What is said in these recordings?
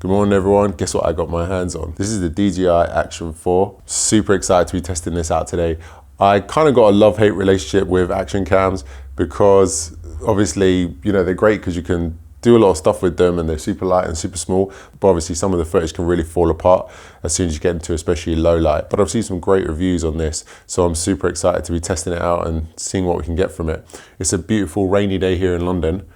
Good morning everyone, guess what I got my hands on? This is the DJI Action 4. Super excited to be testing this out today. I kind of got a love-hate relationship with action cams because obviously, you know, they're great because you can do a lot of stuff with them and they're super light and super small, but obviously some of the footage can really fall apart as soon as you get into especially low light. But I've seen some great reviews on this, so I'm super excited to be testing it out and seeing what we can get from it. It's a beautiful rainy day here in London.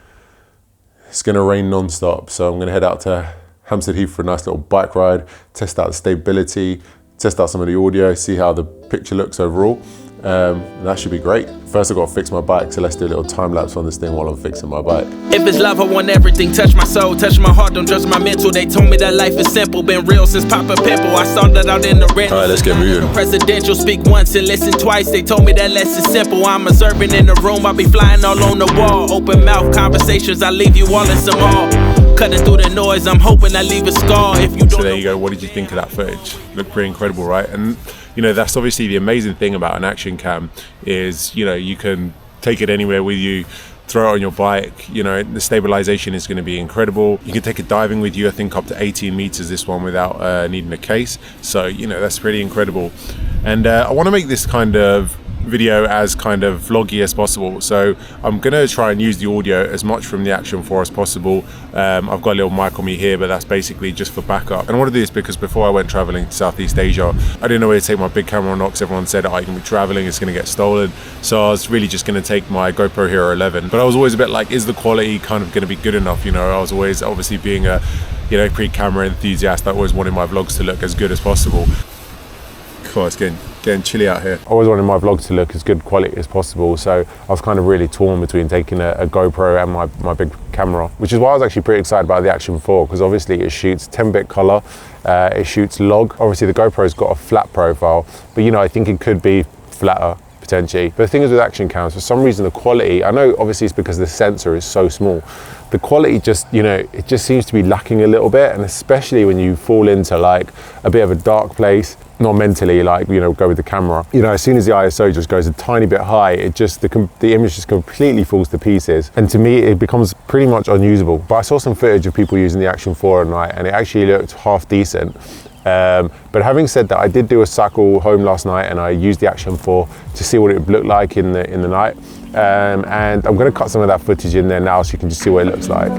It's gonna rain non-stop, so I'm gonna head out to Hampstead Heath for a nice little bike ride, test out the stability, test out some of the audio, see how the picture looks overall. That should be great. First I've got to fix my bike, so let's do a little time lapse on this thing while I'm fixing my bike. If it's love, I want everything. Touch my soul, touch my heart, don't judge my mental. They told me that life is simple, been real since Papa Pimple. I started out in the rent. All right, let's get moving. Presidential, speak once and listen twice. They told me that less is simple. I'm observing in the room, I'll be flying all on the wall. Open mouth conversations, I leave you all in some awe. Cutting through the noise, I'm hoping I leave a scar. If you don't. So there you go, what did you think of that footage? Looked pretty incredible, right? And you know, that's obviously the amazing thing about an action cam is, you know, you can take it anywhere with you, throw it on your bike. You know, the stabilization is going to be incredible. You can take it diving with you, I think up to 18 meters this one without needing a case. So, you know, that's pretty incredible. And I want to make this kind of video as kind of vloggy as possible, so I'm gonna try and use the audio as much from the Action 4 as possible. I've got a little mic on me here, but that's basically just for backup. And I want to do this because before I went traveling to Southeast Asia, I didn't know where to take my big camera or not, because everyone said, oh, you can be traveling, it's gonna get stolen. So I was really just gonna take my GoPro Hero 11, but I was always a bit like, is the quality kind of gonna be good enough? You know, I was always, obviously being a, you know, pre-camera enthusiast, I always wanted my vlogs to look as good as possible. God, it's getting chilly out here. I always wanted my vlog to look as good quality as possible, so I was kind of really torn between taking a GoPro and my big camera, which is why I was actually pretty excited about the Action 4, because obviously it shoots 10-bit color, it shoots log. Obviously the GoPro's got a flat profile, but you know, I think it could be flatter potentially. But the thing is with action cams, for some reason the quality, I know obviously it's because the sensor is so small, the quality just, you know, it just seems to be lacking a little bit, and especially when you fall into like a bit of a dark place, not mentally, like, you know, go with the camera. You know, as soon as the ISO just goes a tiny bit high, it just, the image just completely falls to pieces. And to me, it becomes pretty much unusable. But I saw some footage of people using the Action 4 at night, and it actually looked half decent. But having said that, I did do a cycle home last night, and I used the Action 4 to see what it would look like in the night. And I'm gonna cut some of that footage in there now so you can just see what it looks like.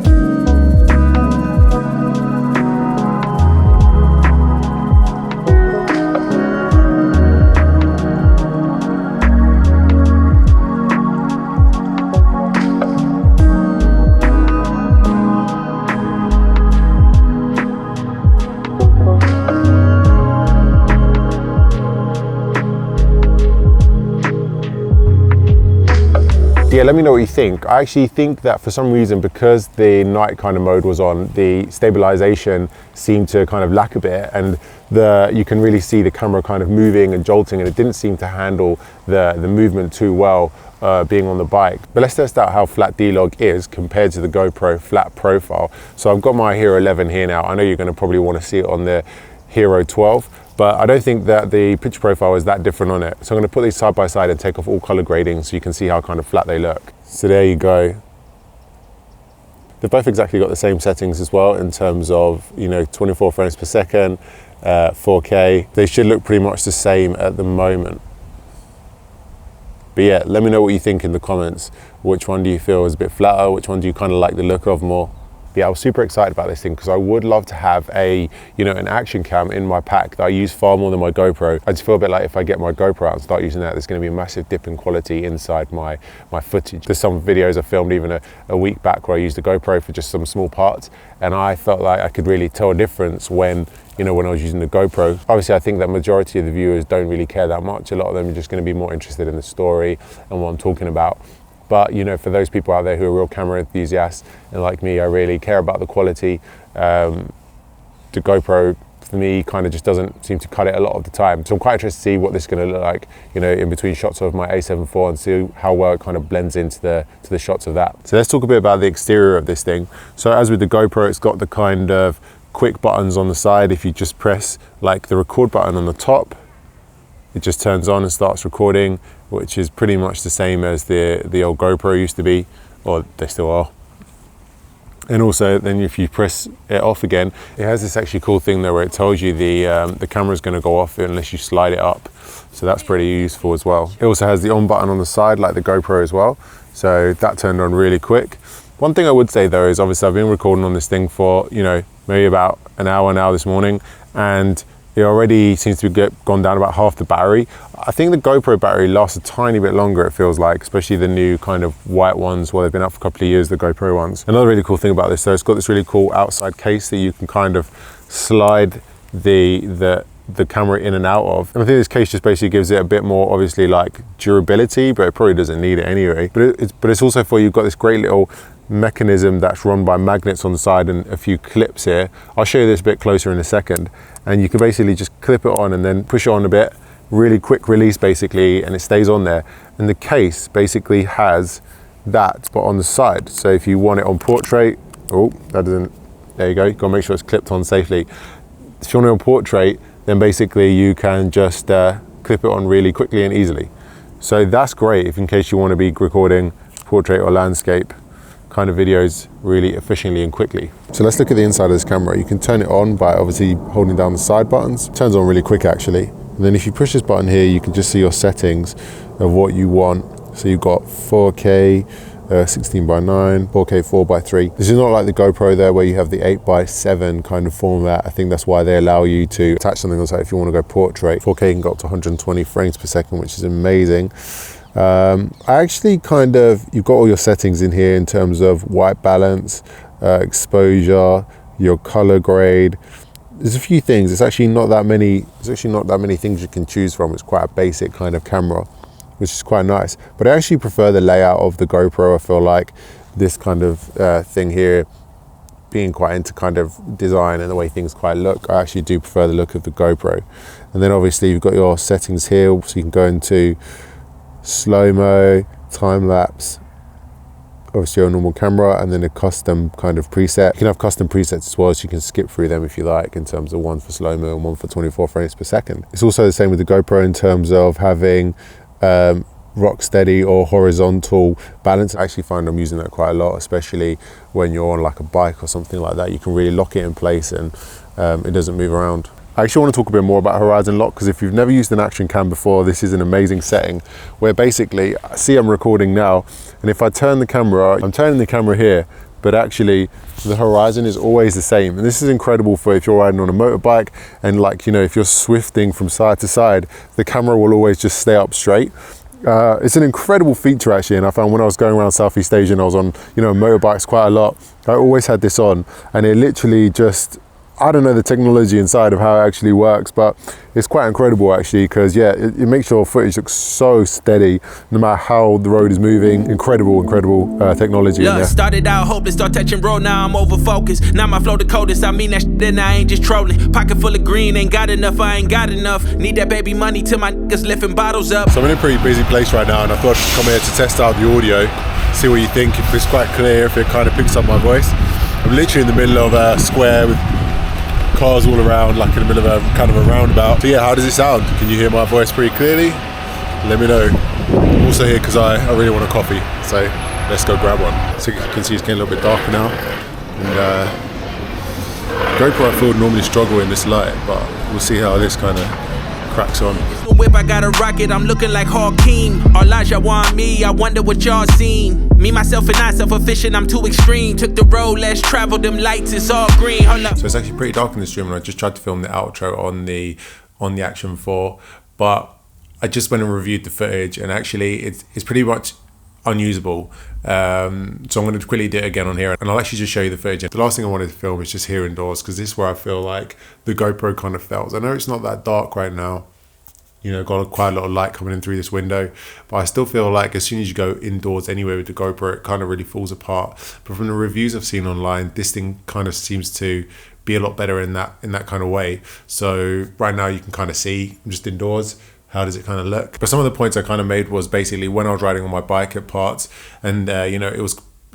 Yeah, let me know what you think. I actually think that for some reason, because the night kind of mode was on, the stabilization seemed to kind of lack a bit, and you can really see the camera kind of moving and jolting, and it didn't seem to handle the movement too well being on the bike. But let's test out how flat D-Log is compared to the GoPro flat profile. So I've got my Hero 11 here now. I know you're going to probably want to see it on the Hero 12. But I don't think that the picture profile is that different on it. So I'm going to put these side by side and take off all color grading so you can see how kind of flat they look. So there you go. They've both exactly got the same settings as well in terms of, you know, 24 frames per second, 4K. They should look pretty much the same at the moment. But yeah, let me know what you think in the comments. Which one do you feel is a bit flatter? Which one do you kind of like the look of more? Yeah, I was super excited about this thing because I would love to have a, you know, an action cam in my pack that I use far more than my GoPro. I just feel a bit like if I get my GoPro out and start using that, there's going to be a massive dip in quality inside my footage. There's some videos I filmed even a week back where I used the GoPro for just some small parts, and I felt like I could really tell a difference when, you know, when I was using the GoPro. Obviously, I think that majority of the viewers don't really care that much. A lot of them are just going to be more interested in the story and what I'm talking about. But, you know, for those people out there who are real camera enthusiasts, and like me, I really care about the quality. The GoPro, for me, kind of just doesn't seem to cut it a lot of the time. So I'm quite interested to see what this is going to look like, you know, in between shots of my A7 IV, and see how well it kind of blends into the shots of that. So let's talk a bit about the exterior of this thing. So as with the GoPro, it's got the kind of quick buttons on the side. If you just press like the record button on the top, it just turns on and starts recording, which is pretty much the same as the old GoPro used to be, or they still are. And also then if you press it off again, it has this actually cool thing there where it tells you the camera's going to go off unless you slide it up. So that's pretty useful as well. It also has the on button on the side like the GoPro as well. So that turned on really quick. One thing I would say though is obviously I've been recording on this thing for, you know, maybe about an hour now this morning, and it already seems to be gone down about half the battery. I think the GoPro battery lasts a tiny bit longer, it feels like, especially the new kind of white ones. Well, they've been out for a couple of years, the GoPro ones. Another really cool thing about this though, it's got this really cool outside case that you can kind of slide the camera in and out of. And I think this case just basically gives it a bit more, obviously, like durability, but it probably doesn't need it anyway. But it's also for, you've got this great little mechanism that's run by magnets on the side and a few clips here. I'll show you this a bit closer in a second. And you can basically just clip it on and then push it on a bit, really quick release basically, and it stays on there. And the case basically has that, but on the side. So if you want it on portrait, oh, that doesn't, there you go. You've got to make sure it's clipped on safely. If you want it on portrait, then basically you can just clip it on really quickly and easily. So that's great if in case you want to be recording portrait or landscape kind of videos really efficiently and quickly. So let's look at the inside of this camera. You can turn it on by obviously holding down the side buttons. It turns on really quick actually. And then if you push this button here, you can just see your settings of what you want. So you've got 4K, 16:9, 4K 4:3. This is not like the GoPro there where you have the 8:7 kind of format. I think that's why they allow you to attach something on the side if you want to go portrait. 4K can go up to 120 frames per second, which is amazing. I actually kind of, you've got all your settings in here in terms of white balance, exposure, your color grade. There's a few things. It's actually not that many things you can choose from. It's quite a basic kind of camera, which is quite nice. But I actually prefer the layout of the GoPro. I feel like this kind of thing here, being quite into kind of design and the way things quite look, I actually do prefer the look of the GoPro. And then obviously you've got your settings here, so you can go into slow-mo, time-lapse, obviously your normal camera, and then a custom kind of preset. You can have custom presets as well, so you can skip through them if you like, in terms of one for slow-mo and one for 24 frames per second. It's also the same with the GoPro in terms of having rock steady or horizontal balance. I actually find I'm using that quite a lot, especially when you're on like a bike or something like that. You can really lock it in place and it doesn't move around. I actually want to talk a bit more about horizon lock, because if you've never used an action cam before, this is an amazing setting where basically, see I'm recording now, and if I turn the camera, I'm turning the camera here, but actually the horizon is always the same. And this is incredible for if you're riding on a motorbike and, like, you know, if you're swifting from side to side, the camera will always just stay up straight. It's an incredible feature actually, and I found when I was going around Southeast Asia and I was on, you know, motorbikes quite a lot, I always had this on, and it literally just, I don't know the technology inside of how it actually works, but it's quite incredible actually, because yeah, it makes your footage look so steady no matter how the road is moving. Incredible technology in there. Started out hopeless, start touching road, now I'm over focused. Now my flow the coldest, I mean that shit, then I ain't just trolling. Pocket full of green, ain't got enough, I ain't got enough. Need that baby money till my niggas lifting bottles up. So I'm in a pretty busy place right now, and I thought I'd come here to test out the audio, see what you think, if it's quite clear, if it kind of picks up my voice. I'm literally in the middle of a square with cars all around, like in the middle of a kind of a roundabout. So yeah, how does it sound? Can you hear my voice pretty clearly? Let me know. I'm also here because I really want a coffee, so let's go grab one. So you can see it's getting a little bit darker now, and GoPro I feel would normally struggle in this light, but we'll see how this kind of cracks on. Whip, I got a rocket, I'm looking like Hakeem. Elijah want me, I wonder what y'all seen. Me, myself, and I, self-efficient, I'm too extreme. Took the road, less travel, them lights, it's all green. Hold up. So it's actually pretty dark in this room, and I just tried to film the outro on the Action 4, but I just went and reviewed the footage, and actually it's pretty much unusable. So I'm going to quickly do it again on here, and I'll actually just show you the footage. The last thing I wanted to film is just here indoors, because this is where I feel like the GoPro kind of fails. I know it's not that dark right now, you know, got quite a lot of light coming in through this window, but I still feel like as soon as you go indoors anywhere with the GoPro, it kind of really falls apart. But from the reviews I've seen online, this thing kind of seems to be a lot better in that kind of way. So right now you can kind of see, I'm just indoors, how does it kind of look? But some of the points I kind of made was basically when I was riding on my bike at parts, and you know, it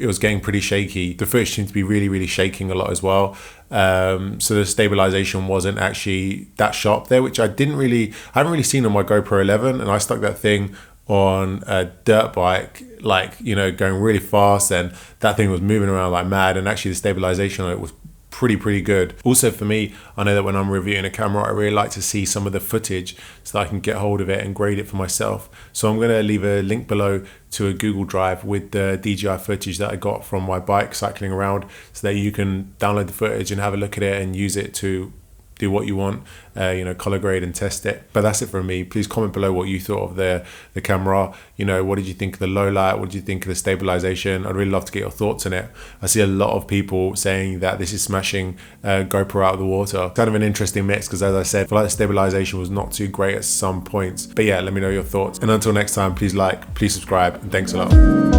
was getting pretty shaky. The footage seemed to be really shaking a lot as well. So the stabilization wasn't actually that sharp there, which I haven't really seen on my GoPro 11, and I stuck that thing on a dirt bike, like, you know, going really fast, and that thing was moving around like mad, and actually the stabilization on it was pretty good. Also for me, I know that when I'm reviewing a camera, I really like to see some of the footage so that I can get hold of it and grade it for myself. So I'm going to leave a link below to a Google Drive with the DJI footage that I got from my bike cycling around, so that you can download the footage and have a look at it and use it to do what you want, you know, color grade and test it. But that's it from me. Please comment below what you thought of the camera. You know, what did you think of the low light? What did you think of the stabilization? I'd really love to get your thoughts on it. I see a lot of people saying that this is smashing GoPro out of the water. Kind of an interesting mix, because as I said, I feel like the stabilization was not too great at some points. But yeah, let me know your thoughts. And until next time, please like, please subscribe, and thanks a lot.